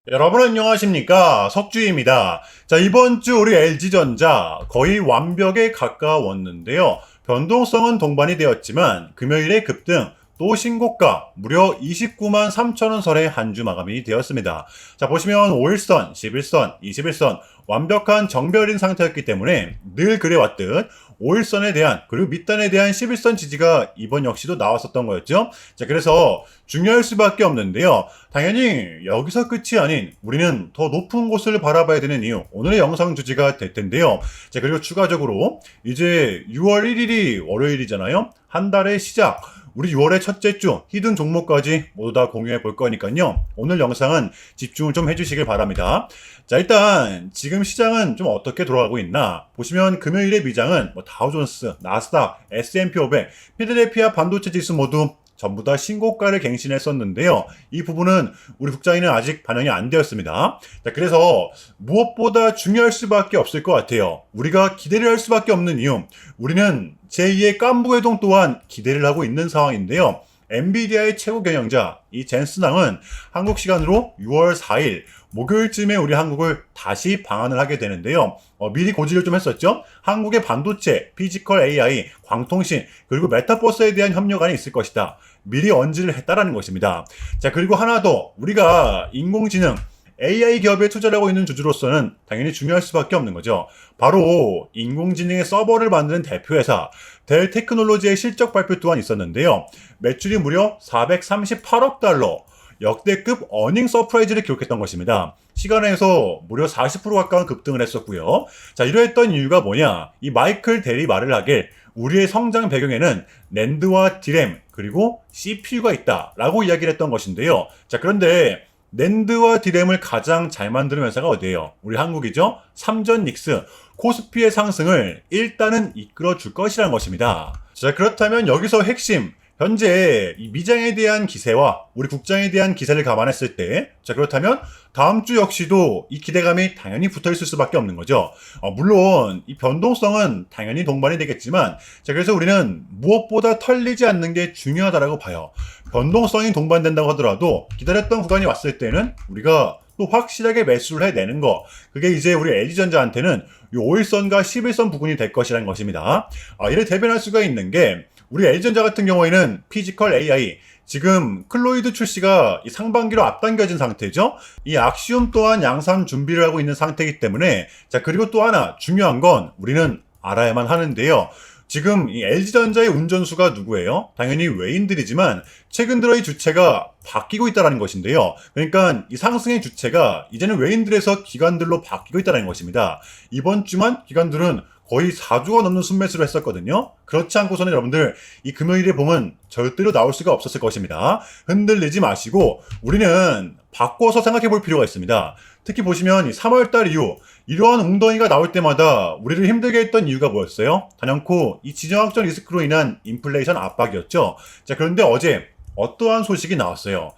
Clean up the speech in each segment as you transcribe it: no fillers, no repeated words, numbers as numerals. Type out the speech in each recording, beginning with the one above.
여러분 안녕하십니까? 석주입니다. 자, 이번 주 우리 LG전자 거의 완벽에 가까웠는데요. 변동성은 동반이 되었지만 금요일에 급등, 또 신고가 무려 29만 3천원 선의 한 주 마감이 되었습니다. 자, 보시면 5일선, 11선, 21선 완벽한 정별인 상태였기 때문에 늘 그래왔듯 5일선에 대한 그리고 밑단에 대한 11선 지지가 이번 역시도 나왔었던 거였죠. 자, 그래서 중요할 수밖에 없는데요. 당연히 여기서 끝이 아닌 우리는 더 높은 곳을 바라봐야 되는 이유, 오늘의 영상 주제가 될 텐데요. 자, 그리고 추가적으로 이제 6월 1일이 월요일이잖아요. 한 달의 시작, 우리 6월의 첫째 주 히든 종목까지 모두 다 공유해 볼 거니까요. 오늘 영상은 집중을 좀 해주시길 바랍니다. 자, 일단 지금 시장은 좀 어떻게 돌아가고 있나 보시면 금요일의 미장은 다우존스, 나스닥, S&P 500, 필라델피아 반도체 지수 모두 전부 다 신고가를 갱신했었는데요. 이 부분은 우리 국장에는 아직 반영이 안 되었습니다. 자, 그래서 무엇보다 중요할 수밖에 없을 것 같아요. 우리가 기대를 할 수밖에 없는 이유, 우리는 제2의 깐부회동 또한 기대를 하고 있는 상황인데요. 엔비디아의 최고 경영자 이 젠슨왕은 한국 시간으로 6월 4일 목요일쯤에 우리 한국을 다시 방한을 하게 되는데요. 미리 고지를 좀 했었죠. 한국의 반도체, 피지컬 AI, 광통신 그리고 메타버스에 대한 협력안이 있을 것이다. 미리 언지를 했다라는 것입니다. 자, 그리고 하나 더, 우리가 인공지능 AI 기업에 투자를 하고 있는 주주로서는 당연히 중요할 수밖에 없는 거죠. 바로 인공지능의 서버를 만드는 대표회사 델 테크놀로지의 실적 발표 또한 있었는데요. 매출이 무려 438억 달러, 역대급 어닝 서프라이즈를 기록했던 것입니다. 시간에서 무려 40% 가까운 급등을 했었고요. 자, 이러했던 이유가 뭐냐? 이 마이클 델이 말을 하길 우리의 성장 배경에는 낸드와 디램 그리고 CPU가 있다라고 이야기를 했던 것인데요. 자, 그런데 낸드와 디램을 가장 잘 만드는 회사가 어디예요? 우리 한국이죠? 삼전닉스, 코스피의 상승을 일단은 이끌어 줄 것이라는 것입니다. 자, 그렇다면 여기서 핵심, 현재 이 미장에 대한 기세와 우리 국장에 대한 기세를 감안했을 때, 자, 그렇다면 다음 주 역시도 이 기대감이 당연히 붙어 있을 수밖에 없는 거죠. 물론 이 변동성은 당연히 동반이 되겠지만, 자, 그래서 우리는 무엇보다 털리지 않는 게 중요하다라고 봐요. 변동성이 동반된다고 하더라도 기다렸던 구간이 왔을 때는 우리가 또 확실하게 매수를 해내는 거, 그게 이제 우리 LG전자한테는 이 5일선과 11선 부근이 될 것이라는 것입니다. 이를 대변할 수가 있는 게 우리 LG전자 같은 경우에는 피지컬 AI, 지금 클로이드 출시가 이 상반기로 앞당겨진 상태죠. 이 악시움 또한 양산 준비를 하고 있는 상태이기 때문에, 자, 그리고 또 하나 중요한 건 우리는 알아야만 하는데요. 지금 이 LG전자의 운전수가 누구예요? 당연히 외인들이지만 최근 들어 이 주체가 바뀌고 있다는 것인데요. 그러니까 이 상승의 주체가 이제는 외인들에서 기관들로 바뀌고 있다는 것입니다. 이번 주만 기관들은 거의 4조가 넘는 순매수를 했었거든요. 그렇지 않고서는 여러분들 이 금요일의 봉은 절대로 나올 수가 없었을 것입니다. 흔들리지 마시고 우리는 바꿔서 생각해 볼 필요가 있습니다. 특히 보시면 이 3월달 이후 이러한 웅덩이가 나올 때마다 우리를 힘들게 했던 이유가 뭐였어요? 단연코 이 지정학적 리스크로 인한 인플레이션 압박이었죠. 자, 그런데 어제 어떠한 소식이 나왔어요?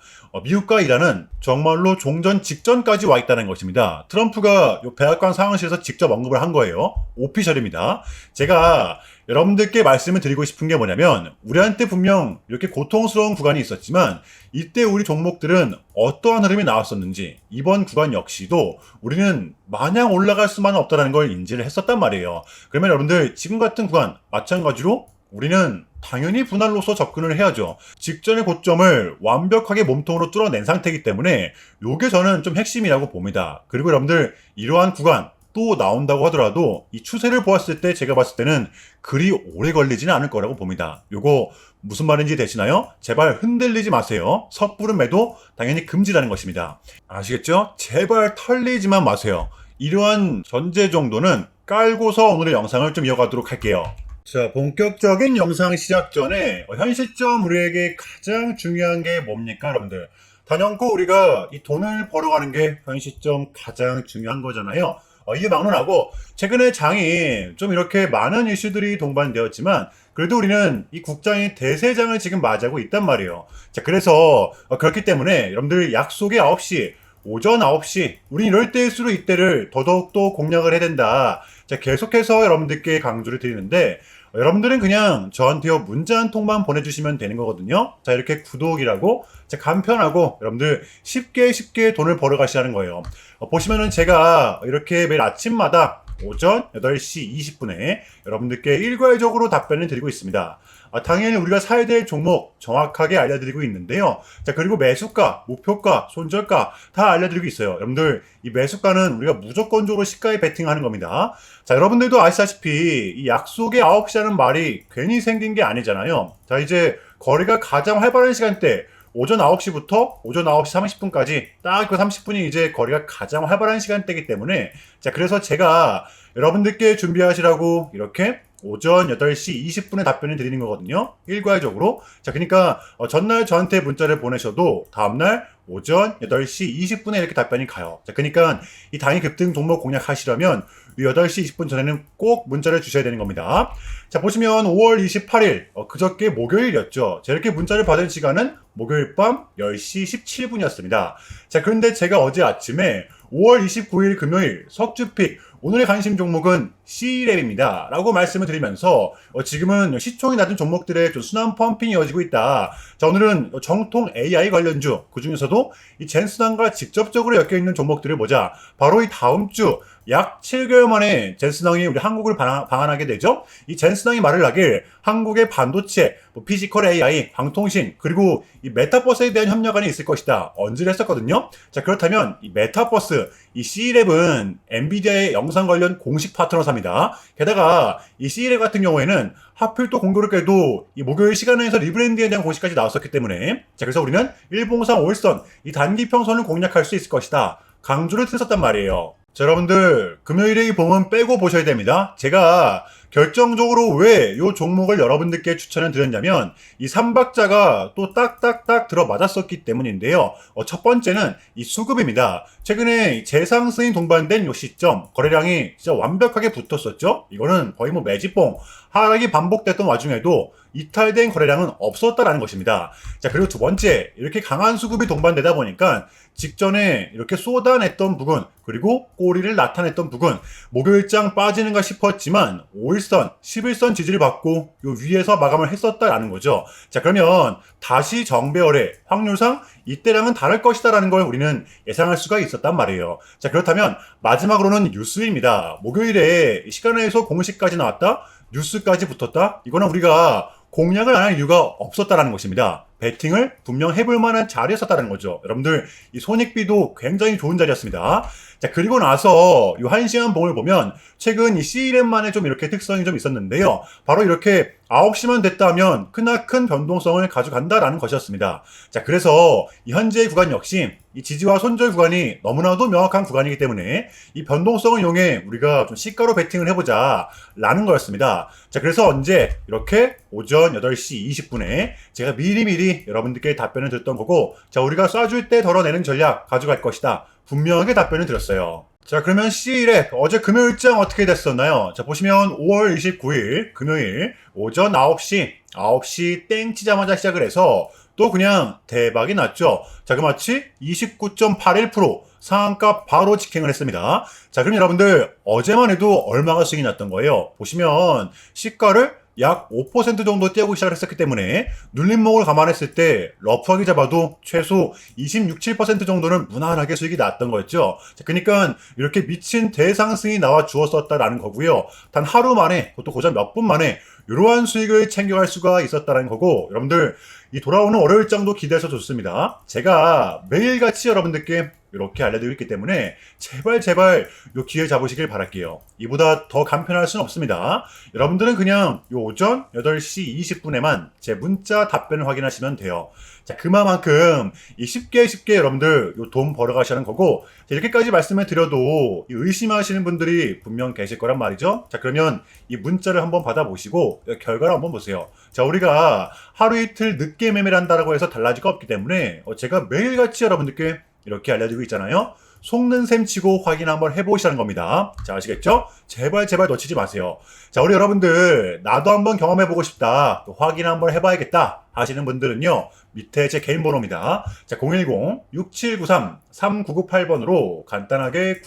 미국과 이란은 정말로 종전 직전까지 와 있다는 것입니다. 트럼프가 요 백악관 상황실에서 직접 언급을 한 거예요. 오피셜입니다. 제가 여러분들께 말씀을 드리고 싶은 게 뭐냐면, 우리한테 분명 이렇게 고통스러운 구간이 있었지만 이때 우리 종목들은 어떠한 흐름이 나왔었는지 이번 구간 역시도 우리는 마냥 올라갈 수만은 없다는 걸 인지를 했었단 말이에요. 그러면 여러분들 지금 같은 구간 마찬가지로 우리는 당연히 분할로서 접근을 해야죠. 직전의 고점을 완벽하게 몸통으로 뚫어낸 상태이기 때문에 요게 저는 좀 핵심이라고 봅니다. 그리고 여러분들 이러한 구간 또 나온다고 하더라도 이 추세를 보았을 때 제가 봤을 때는 그리 오래 걸리지는 않을 거라고 봅니다. 요거 무슨 말인지 되시나요? 제발 흔들리지 마세요. 섣부른 매도 당연히 금지라는 것입니다. 아시겠죠? 제발 털리지만 마세요. 이러한 전제 정도는 깔고서 오늘의 영상을 좀 이어가도록 할게요. 자, 본격적인 영상 시작 전에 현 시점 우리에게 가장 중요한 게 뭡니까, 여러분들? 단연코 우리가 이 돈을 벌어가는 게 현 시점 가장 중요한 거잖아요. 이게 막론하고 최근에 장이 좀 이렇게 많은 이슈들이 동반되었지만 그래도 우리는 이 국장의 대세장을 지금 맞이하고 있단 말이에요. 자, 그래서 그렇기 때문에 여러분들 약속의 9시, 오전 9시, 우리 이럴 때일수록 이때를 더더욱더 공략을 해야 된다. 자, 계속해서 여러분들께 강조를 드리는데, 여러분들은 그냥 저한테요 문자 한 통만 보내주시면 되는 거거든요. 자, 이렇게 구독이라고 자, 간편하고 여러분들 쉽게 돈을 벌어 가시라는 거예요. 보시면은 제가 이렇게 매일 아침마다 오전 8시 20분에 여러분들께 일괄적으로 답변을 드리고 있습니다. 당연히 우리가 사야 될 종목 정확하게 알려드리고 있는데요. 자, 그리고 매수가, 목표가, 손절가 다 알려드리고 있어요. 여러분들, 이 매수가는 우리가 무조건적으로 시가에 베팅하는 겁니다. 자, 여러분들도 아시다시피 이 약속의 9시라는 말이 괜히 생긴 게 아니잖아요. 자, 이제 거래가 가장 활발한 시간대, 오전 9시부터 오전 9시 30분까지 딱 그 30분이 이제 거래가 가장 활발한 시간대이기 때문에 자, 그래서 제가 여러분들께 준비하시라고 이렇게 오전 8시 20분에 답변을 드리는 거거든요. 일괄적으로. 자, 그러니까 전날 저한테 문자를 보내셔도 다음날 오전 8시 20분에 이렇게 답변이 가요. 자, 그러니까 이 당일 급등 종목 공략하시려면 8시 20분 전에는 꼭 문자를 주셔야 되는 겁니다. 자, 보시면 5월 28일 그저께 목요일이었죠. 자, 이렇게 문자를 받은 시간은 목요일 밤 10시 17분이었습니다. 자, 그런데 제가 어제 아침에 5월 29일 금요일 석주픽 오늘의 관심 종목은 C랩입니다. 라고 말씀을 드리면서 지금은 시총이 낮은 종목들의 좀 순환 펌핑이 이어지고 있다. 자, 오늘은 정통 AI 관련주 그 중에서도 이 젠스당과 직접적으로 엮여있는 종목들을 보자. 바로 이 다음 주 약 7개월 만에 젠스당이 우리 한국을 방한하게 되죠. 이 젠스당이 말을 하길 한국의 반도체, 피지컬 AI, 방통신 그리고 이 메타버스에 대한 협력안이 있을 것이다. 언지를 했었거든요. 자, 그렇다면 이 메타버스, 이 C랩은 엔비디아의 영상 관련 공식 파트너사입니다. 게다가 이 C랩 같은 경우에는 하필 또 공교롭게도 이 목요일 시간에서 리브랜딩에 대한 공식까지 나왔었기 때문에 자, 그래서 우리는 일봉상 5일선 이 단기평선을 공략할 수 있을 것이다. 강조를 했었단 말이에요. 자, 여러분들 금요일에 이 봉은 빼고 보셔야 됩니다. 제가 결정적으로 왜 이 종목을 여러분들께 추천을 드렸냐면 이 3박자가 또 딱딱딱 들어맞았었기 때문인데요. 첫 번째는 이 수급입니다. 최근에 재상승이 동반된 이 시점 거래량이 진짜 완벽하게 붙었었죠. 이거는 거의 뭐 매집봉 하락이 반복됐던 와중에도 이탈된 거래량은 없었다라는 것입니다. 자, 그리고 두 번째, 이렇게 강한 수급이 동반되다 보니까 직전에 이렇게 쏟아냈던 부분, 그리고 꼬리를 나타냈던 부분, 목요일장 빠지는가 싶었지만 5일선, 11선 지지를 받고 요 위에서 마감을 했었다라는 거죠. 자, 그러면 다시 정배열의 확률상 이때랑은 다를 것이다라는 걸 우리는 예상할 수가 있었단 말이에요. 자, 그렇다면 마지막으로는 뉴스입니다. 목요일에 시간에서 공식까지 나왔다, 뉴스까지 붙었다. 이거는 우리가 공략을 안 할 이유가 없었다라는 것입니다. 배팅을 분명 해볼 만한 자리였었다는 거죠. 여러분들 이 손익비도 굉장히 좋은 자리였습니다. 자, 그리고 나서 이 1시간 봉을 보면 최근 이 C랩만의 좀 이렇게 특성이 좀 있었는데요. 바로 이렇게 9시만 됐다 하면 크나큰 변동성을 가져간다라는 것이었습니다. 자, 그래서 이 현재의 구간 역시 이 지지와 손절 구간이 너무나도 명확한 구간이기 때문에 이 변동성을 이용해 우리가 좀 시가로 베팅을 해보자 라는 거였습니다. 자, 그래서 언제 이렇게 오전 8시 20분에 제가 미리미리 여러분들께 답변을 드렸던 거고 자, 우리가 쏴줄 때 덜어내는 전략 가져갈 것이다. 분명하게 답변을 드렸어요. 자, 그러면 C랩 어제 금요일장 어떻게 됐었나요? 자, 보시면 5월 29일 금요일 오전 9시 땡 치자마자 시작을 해서 또 그냥 대박이 났죠. 자, 그 마치 29.81% 상한가 바로 직행을 했습니다. 자, 그럼 여러분들 어제만 해도 얼마가 수익이 났던 거예요? 보시면 시가를 약 5% 정도 떼고 시작을 했었기 때문에 눌림목을 감안했을 때 러프하게 잡아도 최소 26, 7% 정도는 무난하게 수익이 났던 거였죠. 자, 그러니까 이렇게 미친 대상승이 나와 주었었다라는 거고요. 단 하루 만에, 그것도 고작 몇 분 만에 이러한 수익을 챙겨갈 수가 있었다라는 거고 여러분들 이 돌아오는 월요일장도 기대해서 좋습니다. 제가 매일같이 여러분들께 이렇게 알려드리고 있기 때문에 제발 요 기회 잡으시길 바랄게요. 이보다 더 간편할 수는 없습니다. 여러분들은 그냥 요 오전 8시 20분에만 제 문자 답변을 확인하시면 돼요. 자, 그만큼 이 쉽게 여러분들 요 돈 벌어가시는 거고 이렇게까지 말씀을 드려도 의심하시는 분들이 분명 계실 거란 말이죠. 자, 그러면 이 문자를 한번 받아보시고 결과를 한번 보세요. 자, 우리가 하루 이틀 늦게 매매를 한다라고 해서 달라질 거 없기 때문에 제가 매일같이 여러분들께 이렇게 알려드리고 있잖아요. 속는 셈 치고 확인 한번 해보시라는 겁니다. 자, 아시겠죠? 제발 놓치지 마세요. 자, 우리 여러분들 나도 한번 경험해보고 싶다, 또 확인 한번 해봐야겠다 하시는 분들은요, 밑에 제 개인 번호입니다. 자, 010-6793-3998번으로 간단하게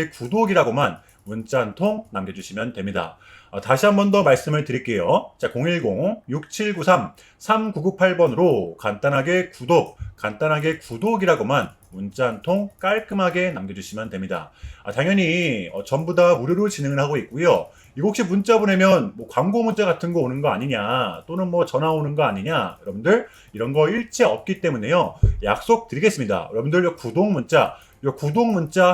구독이라고만 문자 한 통 남겨주시면 됩니다. 다시 한 번 더 말씀을 드릴게요. 자, 010-6793-3998번으로 간단하게 구독이라고만 문자 한 통 깔끔하게 남겨주시면 됩니다. 당연히 전부 다 무료로 진행을 하고 있고요. 이거 혹시 문자 보내면 뭐 광고 문자 같은 거 오는 거 아니냐, 또는 뭐 전화 오는 거 아니냐, 여러분들 이런 거 일체 없기 때문에요. 약속 드리겠습니다. 여러분들 요 구독 문자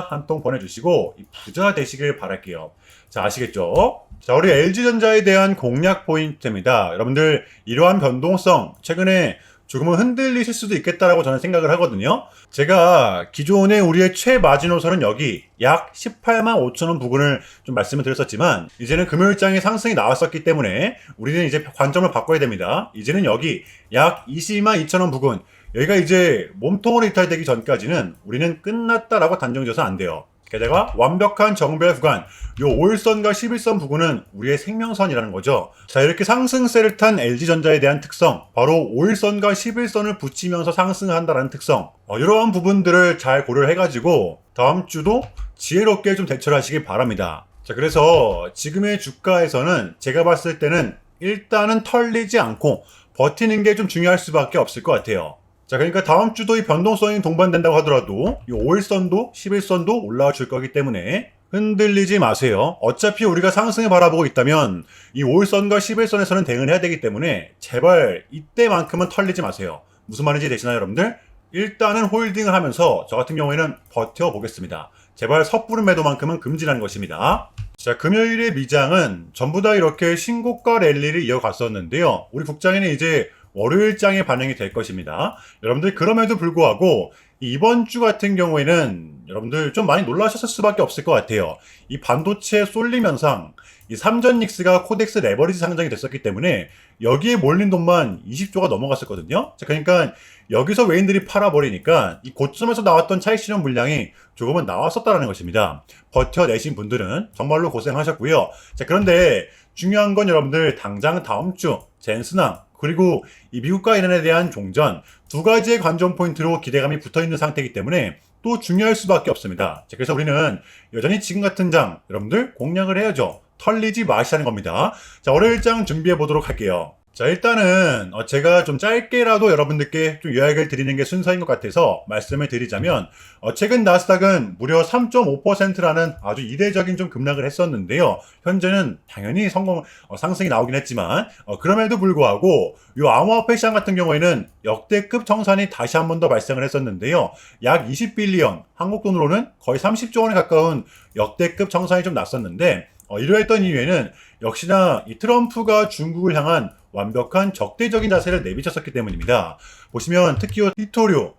한 통 보내주시고 부자 되시길 바랄게요. 자, 아시겠죠? 자, 우리 LG전자에 대한 공략 포인트입니다. 여러분들 이러한 변동성 최근에 조금은 흔들리실 수도 있겠다라고 저는 생각을 하거든요. 제가 기존에 우리의 최마지노선은 여기 약 18만 5천 원 부근을 좀 말씀을 드렸었지만, 이제는 금요일장에 상승이 나왔었기 때문에 우리는 이제 관점을 바꿔야 됩니다. 이제는 여기 약 22만 2천 원 부근, 여기가 이제 몸통으로 이탈되기 전까지는 우리는 끝났다라고 단정지어서 안 돼요. 게다가 완벽한 정배 구간, 요 5일선과 11선 부근은 우리의 생명선이라는 거죠. 자, 이렇게 상승세를 탄 LG전자에 대한 특성, 바로 5일선과 11선을 붙이면서 상승을 한다는 특성, 이러한 부분들을 잘 고려를 해가지고 다음 주도 지혜롭게 좀 대처를 하시길 바랍니다. 자, 그래서 지금의 주가에서는 제가 봤을 때는 일단은 털리지 않고 버티는 게 좀 중요할 수밖에 없을 것 같아요. 자, 그러니까 다음 주도 이 변동성이 동반된다고 하더라도 이 5일선도 11선도 올라와 줄 거기 때문에 흔들리지 마세요. 어차피 우리가 상승을 바라보고 있다면 이 5일선과 11선에서는 대응을 해야 되기 때문에 제발 이때만큼은 털리지 마세요. 무슨 말인지 되시나요, 여러분들? 일단은 홀딩을 하면서 저 같은 경우에는 버텨보겠습니다. 제발 섣부른 매도만큼은 금지라는 것입니다. 자, 금요일의 미장은 전부 다 이렇게 신고가 랠리를 이어갔었는데요. 우리 국장에는 이제 월요일장에 반영이 될 것입니다. 여러분들 그럼에도 불구하고 이번 주 같은 경우에는 여러분들 좀 많이 놀라셨을 수밖에 없을 것 같아요. 이 반도체 쏠림 현상, 이 삼전닉스가 코덱스 레버리지 상장이 됐었기 때문에 여기에 몰린 돈만 20조가 넘어갔었거든요. 자, 그러니까 여기서 외인들이 팔아버리니까 이 고점에서 나왔던 차익 실현 물량이 조금은 나왔었다는 것입니다. 버텨내신 분들은 정말로 고생하셨고요. 자, 그런데 중요한 건 여러분들 당장 다음 주 젠스나 그리고 이 미국과 이란에 대한 종전, 두 가지의 관전 포인트로 기대감이 붙어있는 상태이기 때문에 또 중요할 수밖에 없습니다. 자, 그래서 우리는 여전히 지금 같은 장 여러분들 공략을 해야죠. 털리지 마시라는 겁니다. 자, 월요일장 준비해 보도록 할게요. 자, 일단은 제가 좀 짧게라도 여러분들께 좀 요약을 드리는 게 순서인 것 같아서 말씀을 드리자면, 최근 나스닥은 무려 3.5%라는 아주 이례적인 좀 급락을 했었는데요. 현재는 당연히 상승이 나오긴 했지만, 그럼에도 불구하고 요 암호화폐 시장 같은 경우에는 역대급 청산이 다시 한 번 더 발생을 했었는데요. 약 20빌리언, 한국 돈으로는 거의 30조 원에 가까운 역대급 청산이 좀 났었는데, 이러했던 이유에는 역시나 이 트럼프가 중국을 향한 완벽한 적대적인 자세를 내비쳤었기 때문입니다. 보시면 특히 히토류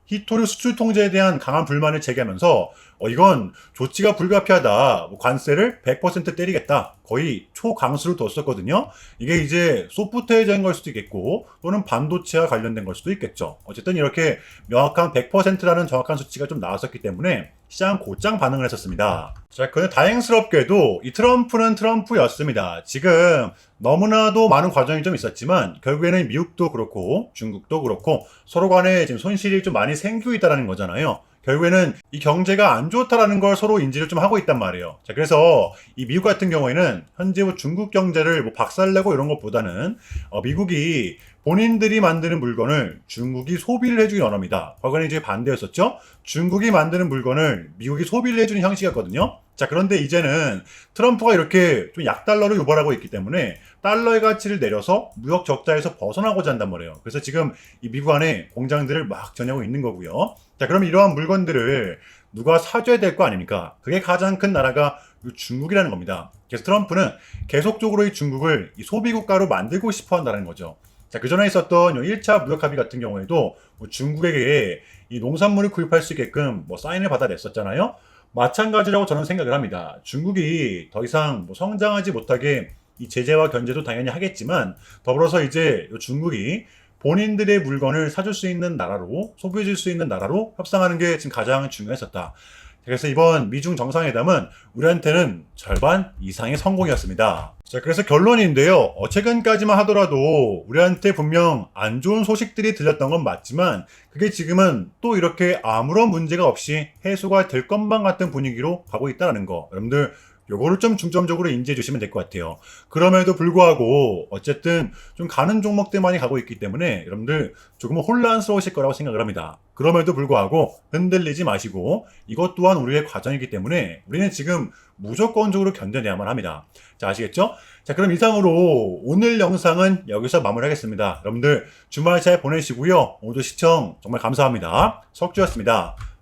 수출 통제에 대한 강한 불만을 제기하면서 이건 조치가 불가피하다, 관세를 100% 때리겠다, 거의 초강수를 뒀었거든요. 이게 이제 소프트웨어적인 걸 수도 있겠고 또는 반도체와 관련된 걸 수도 있겠죠. 어쨌든 이렇게 명확한 100%라는 정확한 수치가 좀 나왔었기 때문에 시장 곧장 반응을 했었습니다. 자, 그런데 다행스럽게도 이 트럼프는 트럼프였습니다. 지금 너무나도 많은 과정이 좀 있었지만 결국에는 미국도 그렇고 중국도 그렇고 서로 간에 지금 손실이 좀 많이 생기고 있다는 거잖아요. 결국에는 이 경제가 안 좋다라는 걸 서로 인지를 좀 하고 있단 말이에요. 자, 그래서 이 미국 같은 경우에는 현재 뭐 중국 경제를 뭐 박살내고 이런 것보다는 미국이 본인들이 만드는 물건을 중국이 소비를 해주기 원합니다. 과거에는 이제 반대였었죠. 중국이 만드는 물건을 미국이 소비를 해주는 형식이었거든요. 자, 그런데 이제는 트럼프가 이렇게 좀 약달러를 유발하고 있기 때문에 달러의 가치를 내려서 무역 적자에서 벗어나고자 한단 말이에요. 그래서 지금 이 미국 안에 공장들을 막 전하고 있는 거고요. 자, 그럼 이러한 물건들을 누가 사줘야 될 거 아닙니까? 그게 가장 큰 나라가 중국이라는 겁니다. 그래서 트럼프는 계속적으로 이 중국을 이 소비국가로 만들고 싶어 한다는 거죠. 자, 그 전에 있었던 1차 무역 합의 같은 경우에도 중국에게 이 농산물을 구입할 수 있게끔 사인을 받아냈었잖아요. 마찬가지라고 저는 생각을 합니다. 중국이 더 이상 성장하지 못하게 이 제재와 견제도 당연히 하겠지만 더불어서 이제 중국이 본인들의 물건을 사줄 수 있는 나라로, 소비해줄 수 있는 나라로 협상하는 게 지금 가장 중요했었다. 그래서 이번 미중 정상회담은 우리한테는 절반 이상의 성공이었습니다. 자, 그래서 결론인데요. 최근까지만 하더라도 우리한테 분명 안 좋은 소식들이 들렸던 건 맞지만 그게 지금은 또 이렇게 아무런 문제가 없이 해소가 될 것만 같은 분위기로 가고 있다는 거. 여러분들 요거를 좀 중점적으로 인지해 주시면 될 것 같아요. 그럼에도 불구하고 어쨌든 좀 가는 종목들만이 가고 있기 때문에 여러분들 조금은 혼란스러우실 거라고 생각을 합니다. 그럼에도 불구하고 흔들리지 마시고 이것 또한 우리의 과정이기 때문에 우리는 지금 무조건적으로 견뎌내야만 합니다. 자, 아시겠죠? 자, 그럼 이상으로 오늘 영상은 여기서 마무리하겠습니다. 여러분들 주말 잘 보내시고요. 오늘도 시청 정말 감사합니다. 석주였습니다.